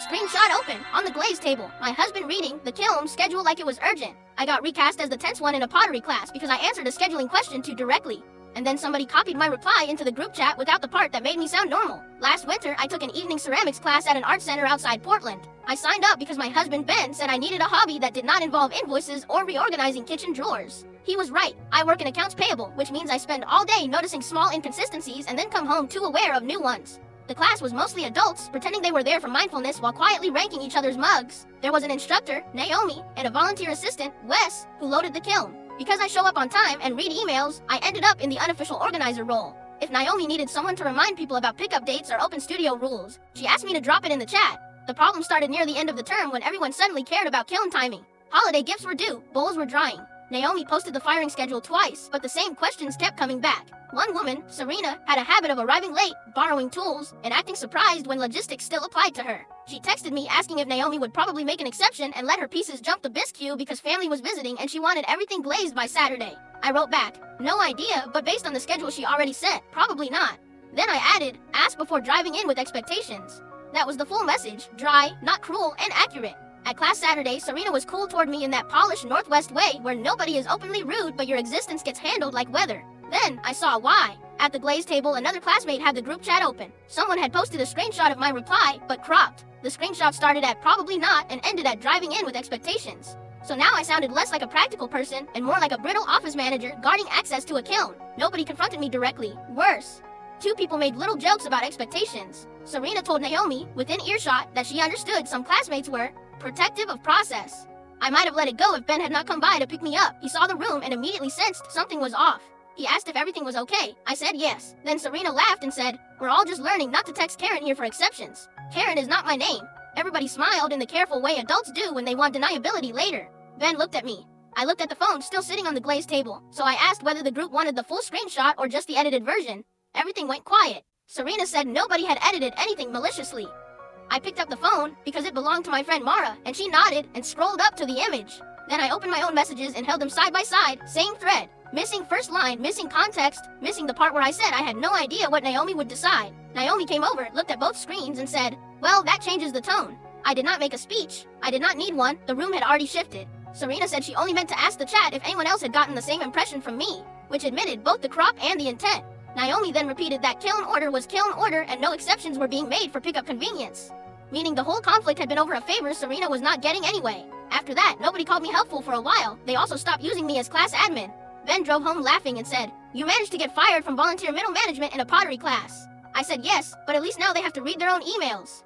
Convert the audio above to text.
Screenshot open, on the Glaze table, my husband reading the Kiln schedule like it was urgent. I got recast as the tense one in a pottery class because I answered a scheduling question too directly. And then somebody copied my reply into the group chat without the part that made me sound normal. Last winter, I took an evening ceramics class at an art center outside Portland. I signed up because my husband Ben said I needed a hobby that did not involve invoices or reorganizing kitchen drawers. He was right. I work in accounts payable, which means I spend all day noticing small inconsistencies and then come home too aware of new ones. The class was mostly adults, pretending they were there for mindfulness while quietly ranking each other's mugs. There was an instructor, Naomi, and a volunteer assistant, Wes, who loaded the Kiln. Because I show up on time and read emails, I ended up in the unofficial organizer role. If Naomi needed someone to remind people about pickup dates or open studio rules, she asked me to drop it in the chat. The problem started near the end of the term when everyone suddenly cared about Kiln timing. Holiday gifts were due, bowls were drying. Naomi posted the firing schedule twice, but the same questions kept coming back. One woman, Serena, had a habit of arriving late, borrowing tools, and acting surprised when logistics still applied to her. She texted me asking if Naomi would probably make an exception and let her pieces jump the bisque queue because family was visiting and she wanted everything glazed by Saturday. I wrote back, no idea, but based on the schedule she already set, probably not. Then I added, ask before driving in with expectations. That was the full message, dry, not cruel, and accurate. At class Saturday, Serena was cool toward me in that polished Northwest way where nobody is openly rude but your existence gets handled like weather. Then, I saw why. At the Glaze table, another classmate had the group chat open. Someone had posted a screenshot of my reply, but cropped. The screenshot started at probably not and ended at driving in with expectations. So now I sounded less like a practical person and more like a brittle office manager guarding access to a kiln. Nobody confronted me directly. Worse. Two people made little jokes about expectations. Serena told Naomi, within earshot, that she understood some classmates were protective of process. I might have let it go if Ben had not come by to pick me up. He saw the room and immediately sensed something was off. He asked if everything was okay. I said yes. Then Serena laughed and said, we're all just learning not to text Karen here for exceptions. Karen is not my name. Everybody smiled in the careful way adults do when they want deniability later. Ben looked at me. I looked at the phone still sitting on the Glaze table, so I asked whether the group wanted the full screenshot or just the edited version. Everything went quiet. Serena said nobody had edited anything maliciously. I picked up the phone because it belonged to my friend Mara, and she nodded and scrolled up to the image. Then I opened my own messages and held them side by side, same thread. Missing first line, missing context, missing the part where I said I had no idea what Naomi would decide. Naomi came over, looked at both screens and said, well, that changes the tone. I did not make a speech. I did not need one. The room had already shifted. Serena said she only meant to ask the chat if anyone else had gotten the same impression from me, which admitted both the crop and the intent. Naomi then repeated that Kiln order was Kiln order and no exceptions were being made for pickup convenience. Meaning the whole conflict had been over a favor Serena was not getting anyway. After that, nobody called me helpful for a while. They also stopped using me as class admin. Ben drove home laughing and said, you managed to get fired from volunteer middle management in a pottery class. I said yes, but at least now they have to read their own emails.